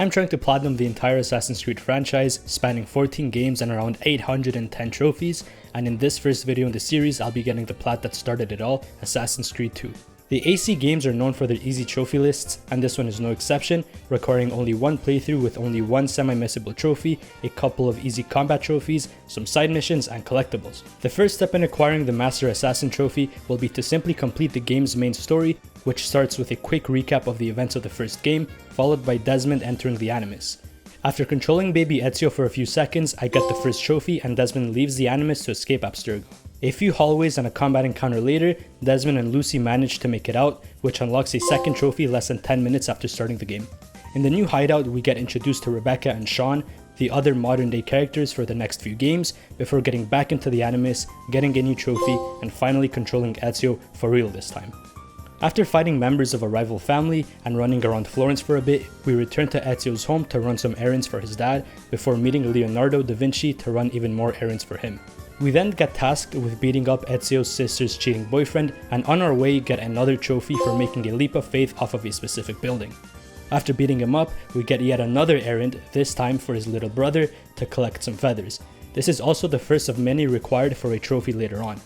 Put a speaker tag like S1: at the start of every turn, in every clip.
S1: I'm trying to platinum the entire Assassin's Creed franchise, spanning 14 games and around 810 trophies, and in this first video in the series I'll be getting the plat that started it all, Assassin's Creed 2. The AC games are known for their easy trophy lists, and this one is no exception, requiring only one playthrough with only one semi-missable trophy, a couple of easy combat trophies, some side missions, and collectibles. The first step in acquiring the Master Assassin trophy will be to simply complete the game's main story, which starts with a quick recap of the events of the first game, followed by Desmond entering the Animus. After controlling baby Ezio for a few seconds, I get the first trophy and Desmond leaves the Animus to escape Abstergo. A few hallways and a combat encounter later, Desmond and Lucy manage to make it out, which unlocks a second trophy less than 10 minutes after starting the game. In the new hideout, we get introduced to Rebecca and Sean, the other modern day characters for the next few games, before getting back into the Animus, getting a new trophy, and finally controlling Ezio for real this time. After fighting members of a rival family and running around Florence for a bit, we return to Ezio's home to run some errands for his dad, before meeting Leonardo da Vinci to run even more errands for him. We then get tasked with beating up Ezio's sister's cheating boyfriend, and on our way get another trophy for making a leap of faith off of a specific building. After beating him up, we get yet another errand, this time for his little brother, to collect some feathers. This is also the first of many required for a trophy later on.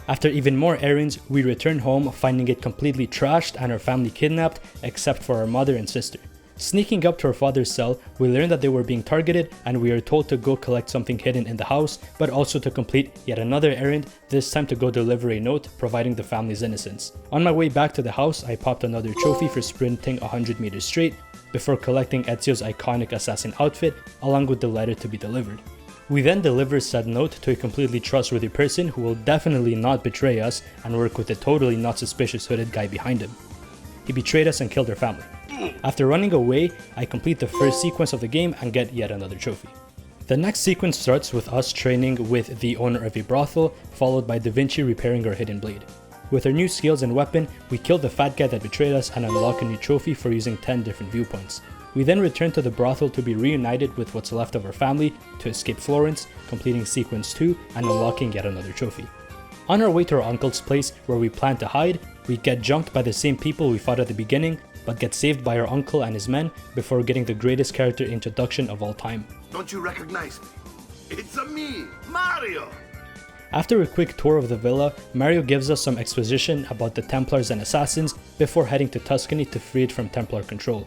S1: After even more errands, we return home, finding it completely trashed and our family kidnapped, except for our mother and sister. Sneaking up to our father's cell, we learn that they were being targeted and we are told to go collect something hidden in the house, but also to complete yet another errand, this time to go deliver a note providing the family's innocence. On my way back to the house, I popped another trophy for sprinting 100 meters straight, before collecting Ezio's iconic assassin outfit along with the letter to be delivered. We then deliver said note to a completely trustworthy person who will definitely not betray us and work with a totally not suspicious hooded guy behind him. He betrayed us and killed our family. After running away, I complete the first sequence of the game and get yet another trophy. The next sequence starts with us training with the owner of a brothel, followed by Da Vinci repairing our hidden blade. With our new skills and weapon, we kill the fat guy that betrayed us and unlock a new trophy for using 10 different viewpoints. We then return to the brothel to be reunited with what's left of our family to escape Florence, completing sequence 2 and unlocking yet another trophy. On our way to our uncle's place where we plan to hide, we get jumped by the same people we fought at the beginning, but get saved by our uncle and his men before getting the greatest character introduction of all time.
S2: Don't you recognize me? It's me, Mario!
S1: After a quick tour of the villa, Mario gives us some exposition about the Templars and Assassins before heading to Tuscany to free it from Templar control.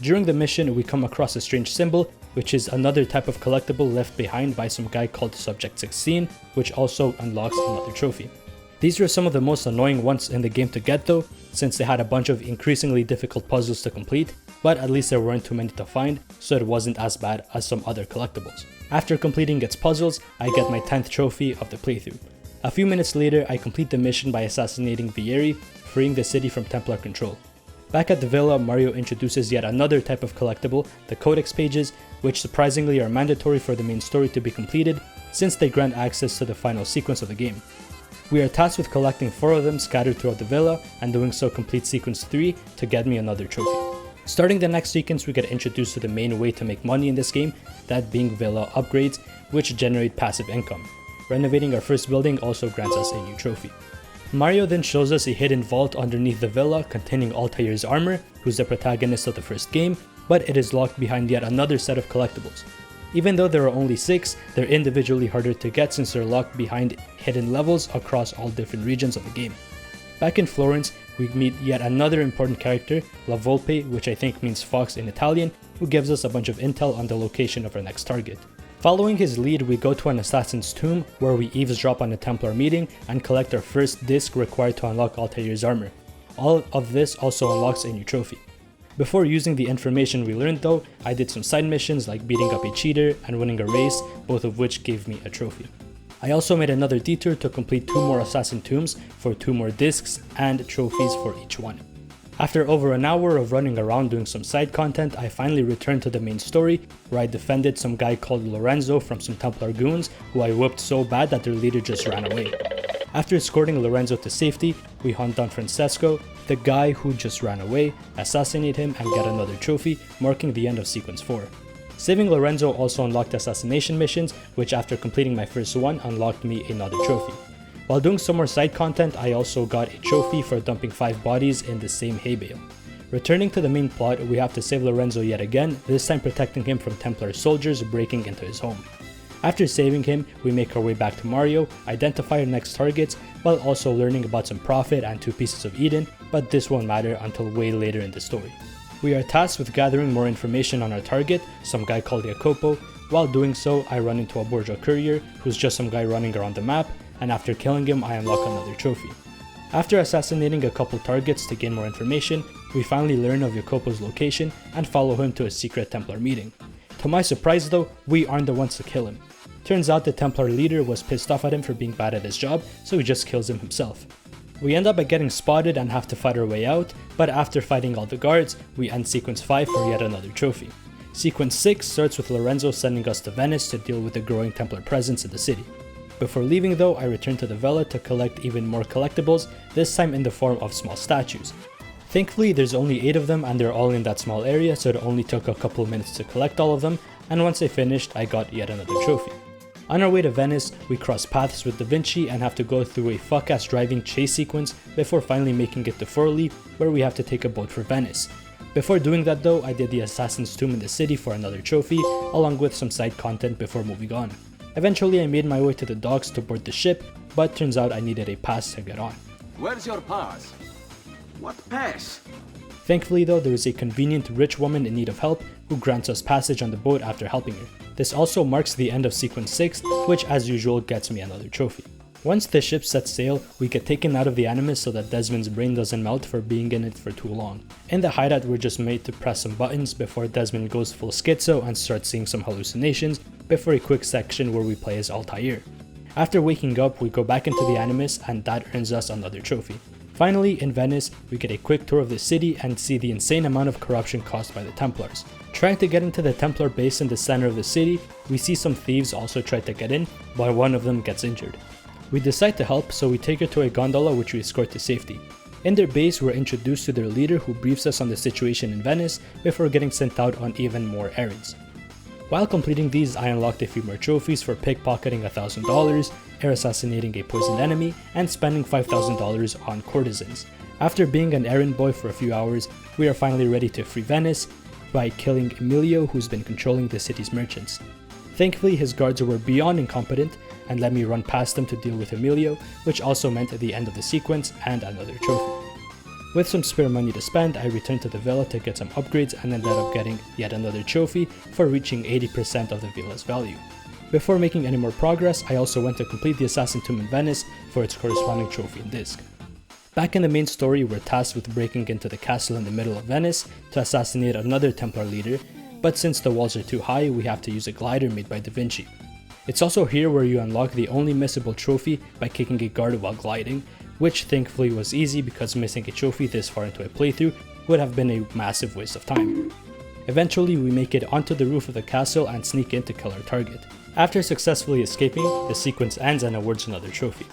S1: During the mission, we come across a strange symbol, which is another type of collectible left behind by some guy called Subject 16, which also unlocks another trophy. These were some of the most annoying ones in the game to get though, since they had a bunch of increasingly difficult puzzles to complete, but at least there weren't too many to find, so it wasn't as bad as some other collectibles. After completing its puzzles, I get my 10th trophy of the playthrough. A few minutes later, I complete the mission by assassinating Vieri, freeing the city from Templar control. Back at the villa, Mario introduces yet another type of collectible, the Codex pages, which surprisingly are mandatory for the main story to be completed, since they grant access to the final sequence of the game. We are tasked with collecting 4 of them scattered throughout the villa, and doing so complete sequence 3 to get me another trophy. Starting the next sequence, we get introduced to the main way to make money in this game, that being villa upgrades, which generate passive income. Renovating our first building also grants us a new trophy. Mario then shows us a hidden vault underneath the villa containing Altair's armor, who's the protagonist of the first game, but it is locked behind yet another set of collectibles. Even though there are only 6, they're individually harder to get since they're locked behind hidden levels across all different regions of the game. Back in Florence, we meet yet another important character, La Volpe, which I think means fox in Italian, who gives us a bunch of intel on the location of our next target. Following his lead, we go to an assassin's tomb where we eavesdrop on a Templar meeting and collect our first disc required to unlock Altair's armor. All of this also unlocks a new trophy. Before using the information we learned though, I did some side missions like beating up a cheater and winning a race, both of which gave me a trophy. I also made another detour to complete 2 more assassin tombs for 2 more discs and trophies for each one. After over an hour of running around doing some side content, I finally returned to the main story, where I defended some guy called Lorenzo from some Templar goons who I whooped so bad that their leader just ran away. After escorting Lorenzo to safety, we hunt down Francesco, the guy who just ran away, assassinate him and get another trophy, marking the end of sequence 4. Saving Lorenzo also unlocked assassination missions, which after completing my first one unlocked me another trophy. While doing some more side content, I also got a trophy for dumping 5 bodies in the same hay bale. Returning to the main plot, we have to save Lorenzo yet again, this time protecting him from Templar soldiers breaking into his home. After saving him, we make our way back to Mario, identify our next targets, while also learning about some Prophet and 2 Pieces of Eden, but this won't matter until way later in the story. We are tasked with gathering more information on our target, some guy called Jacopo. While doing so, I run into a Borgia courier, who's just some guy running around the map, and after killing him, I unlock another trophy. After assassinating a couple targets to gain more information, we finally learn of Jacopo's location and follow him to a secret Templar meeting. To my surprise though, we aren't the ones to kill him. Turns out the Templar leader was pissed off at him for being bad at his job, so he just kills him himself. We end up by getting spotted and have to fight our way out, but after fighting all the guards, we end sequence 5 for yet another trophy. Sequence 6 starts with Lorenzo sending us to Venice to deal with the growing Templar presence in the city. Before leaving though, I return to the Villa to collect even more collectibles, this time in the form of small statues. Thankfully, there's only 8 of them and they're all in that small area, so it only took a couple minutes to collect all of them, and once I finished, I got yet another trophy. On our way to Venice, we cross paths with Da Vinci and have to go through a fuck-ass driving chase sequence before finally making it to Forli, where we have to take a boat for Venice. Before doing that though, I did the Assassin's Tomb in the city for another trophy, along with some side content before moving on. Eventually I made my way to the docks to board the ship, but turns out I needed a pass to get on.
S2: Where's your pass? What pass?
S1: Thankfully though, there is a convenient rich woman in need of help who grants us passage on the boat after helping her. This also marks the end of sequence 6, which as usual gets me another trophy. Once the ship sets sail, we get taken out of the Animus so that Desmond's brain doesn't melt for being in it for too long. In the hideout, we're just made to press some buttons before Desmond goes full schizo and starts seeing some hallucinations, before a quick section where we play as Altair. After waking up, we go back into the Animus and that earns us another trophy. Finally, in Venice, we get a quick tour of the city and see the insane amount of corruption caused by the Templars. Trying to get into the Templar base in the center of the city, we see some thieves also try to get in, but one of them gets injured. We decide to help, so we take her to a gondola which we escort to safety. In their base, we're introduced to their leader who briefs us on the situation in Venice before getting sent out on even more errands. While completing these, I unlocked a few more trophies for pickpocketing $1,000, air assassinating a poisoned enemy, and spending $5,000 on courtesans. After being an errand boy for a few hours, we are finally ready to free Venice by killing Emilio, who's been controlling the city's merchants. Thankfully, his guards were beyond incompetent and let me run past them to deal with Emilio, which also meant the end of the sequence and another trophy. With some spare money to spend, I returned to the villa to get some upgrades and ended up getting yet another trophy for reaching 80% of the villa's value. Before making any more progress, I also went to complete the Assassin Tomb in Venice for its corresponding trophy and disc. Back in the main story, we're tasked with breaking into the castle in the middle of Venice to assassinate another Templar leader, but since the walls are too high, we have to use a glider made by Da Vinci. It's also here where you unlock the only missable trophy by kicking a guard while gliding, which thankfully was easy because missing a trophy this far into a playthrough would have been a massive waste of time. Eventually, we make it onto the roof of the castle and sneak in to kill our target. After successfully escaping, the sequence ends and awards another trophy.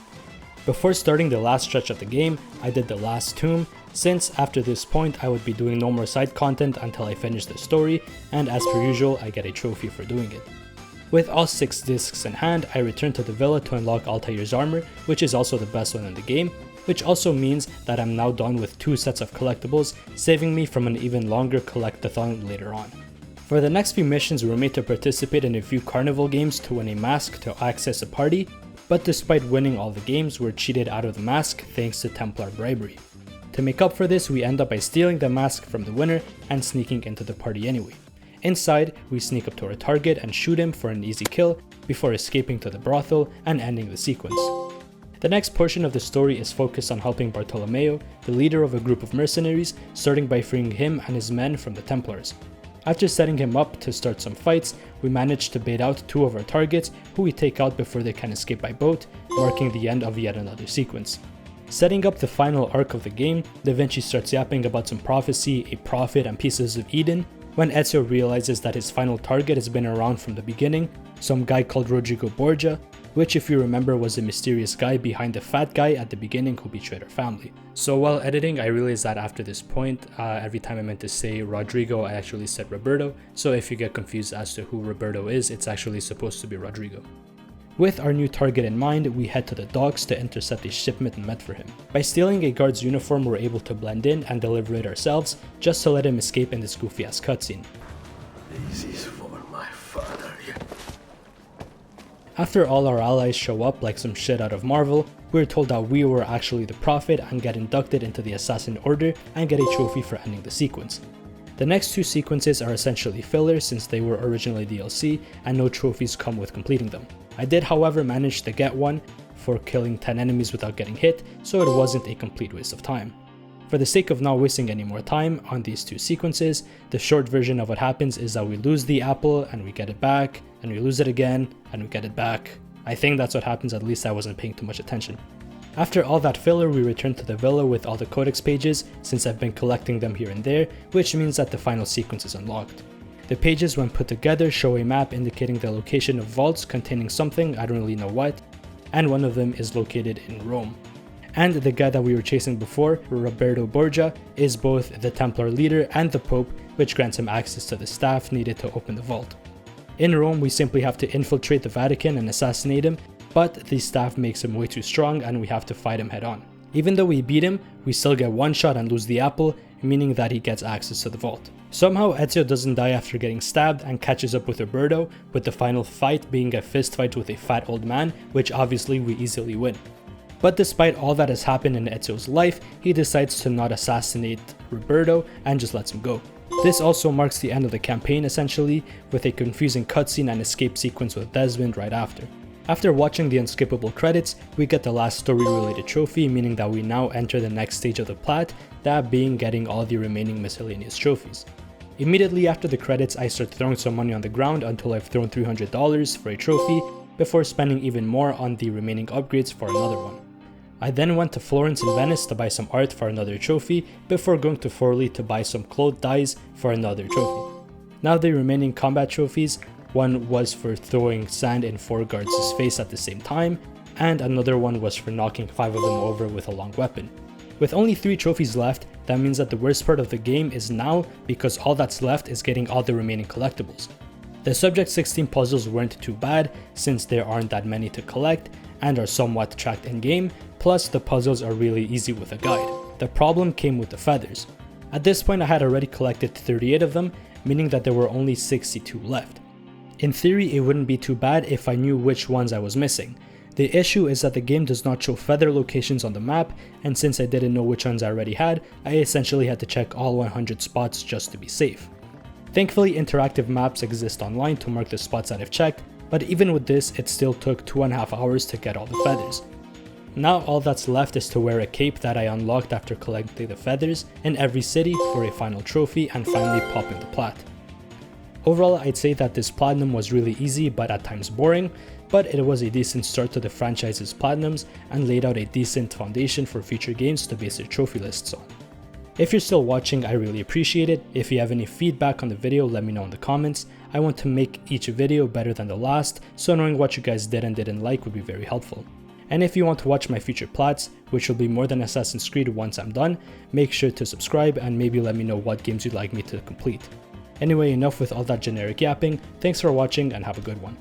S1: Before starting the last stretch of the game, I did the last tomb, since after this point I would be doing no more side content until I finish the story, and as per usual I get a trophy for doing it. With all 6 discs in hand, I return to the villa to unlock Altair's armor, which is also the best one in the game, which also means that I'm now done with 2 sets of collectibles, saving me from an even longer collectathon later on. For the next few missions, we were made to participate in a few carnival games to win a mask to access a party, but despite winning all the games, we're cheated out of the mask thanks to Templar bribery. To make up for this, we end up by stealing the mask from the winner and sneaking into the party anyway. Inside, we sneak up to our target and shoot him for an easy kill before escaping to the brothel and ending the sequence. The next portion of the story is focused on helping Bartolomeo, the leader of a group of mercenaries, starting by freeing him and his men from the Templars. After setting him up to start some fights, we manage to bait out 2 of our targets who we take out before they can escape by boat, marking the end of yet another sequence. Setting up the final arc of the game, Da Vinci starts yapping about some prophecy, a prophet, and pieces of Eden, when Ezio realizes that his final target has been around from the beginning, some guy called Rodrigo Borgia, which if you remember was the mysterious guy behind the fat guy at the beginning who betrayed our family. So while editing, I realized that after this point, every time I meant to say Rodrigo, I actually said Roberto, so if you get confused as to who Roberto is, it's actually supposed to be Rodrigo. With our new target in mind, we head to the docks to intercept a shipment meant for him. By stealing a guard's uniform, we're able to blend in and deliver it ourselves, just to let him escape in this goofy ass cutscene.
S2: This is for my father.
S1: After all our allies show up like some shit out of Marvel, we're told that we were actually the Prophet and get inducted into the Assassin Order and get a trophy for ending the sequence. The next two sequences are essentially filler since they were originally DLC and no trophies come with completing them. I did however manage to get one for killing 10 enemies without getting hit, so it wasn't a complete waste of time. For the sake of not wasting any more time on these two sequences, the short version of what happens is that we lose the apple and we get it back, and we lose it again and we get it back. I think that's what happens, at least I wasn't paying too much attention. After all that filler, we return to the villa with all the codex pages since I've been collecting them here and there, which means that the final sequence is unlocked. The pages when put together show a map indicating the location of vaults containing something, I don't really know what, and one of them is located in Rome. And the guy that we were chasing before, Roberto Borgia, is both the Templar leader and the Pope, which grants him access to the staff needed to open the vault. In Rome, we simply have to infiltrate the Vatican and assassinate him, but the staff makes him way too strong and we have to fight him head on. Even though we beat him, we still get one shot and lose the apple, meaning that he gets access to the vault. Somehow Ezio doesn't die after getting stabbed and catches up with Roberto, with the final fight being a fist fight with a fat old man, which obviously we easily win. But despite all that has happened in Ezio's life, he decides to not assassinate Roberto and just lets him go. This also marks the end of the campaign essentially, with a confusing cutscene and escape sequence with Desmond right after. After watching the unskippable credits, we get the last story related trophy, meaning that we now enter the next stage of the plot, that being getting all the remaining miscellaneous trophies. Immediately after the credits, I start throwing some money on the ground until I've thrown $300 for a trophy, before spending even more on the remaining upgrades for another one. I then went to Florence and Venice to buy some art for another trophy, before going to Forli to buy some cloth dyes for another trophy. Now the remaining combat trophies, one was for throwing sand in 4 guards' face at the same time, and another one was for knocking 5 of them over with a long weapon. With only 3 trophies left, that means that the worst part of the game is now, because all that's left is getting all the remaining collectibles. The Subject 16 puzzles weren't too bad, since there aren't that many to collect, and are somewhat tracked in game, plus the puzzles are really easy with a guide. The problem came with the feathers. At this point I had already collected 38 of them, meaning that there were only 62 left. In theory, it wouldn't be too bad if I knew which ones I was missing. The issue is that the game does not show feather locations on the map, and since I didn't know which ones I already had, I essentially had to check all 100 spots just to be safe. Thankfully, interactive maps exist online to mark the spots that I've checked, but even with this, it still took 2.5 hours to get all the feathers. Now all that's left is to wear a cape that I unlocked after collecting the feathers in every city for a final trophy and finally popping the plat. Overall, I'd say that this platinum was really easy but at times boring, but it was a decent start to the franchise's platinums and laid out a decent foundation for future games to base their trophy lists on. If you're still watching, I really appreciate it. If you have any feedback on the video, let me know in the comments. I want to make each video better than the last, so knowing what you guys did and didn't like would be very helpful. And if you want to watch my future plats, which will be more than Assassin's Creed once I'm done, make sure to subscribe and maybe let me know what games you'd like me to complete. Anyway, enough with all that generic yapping. Thanks for watching and have a good one.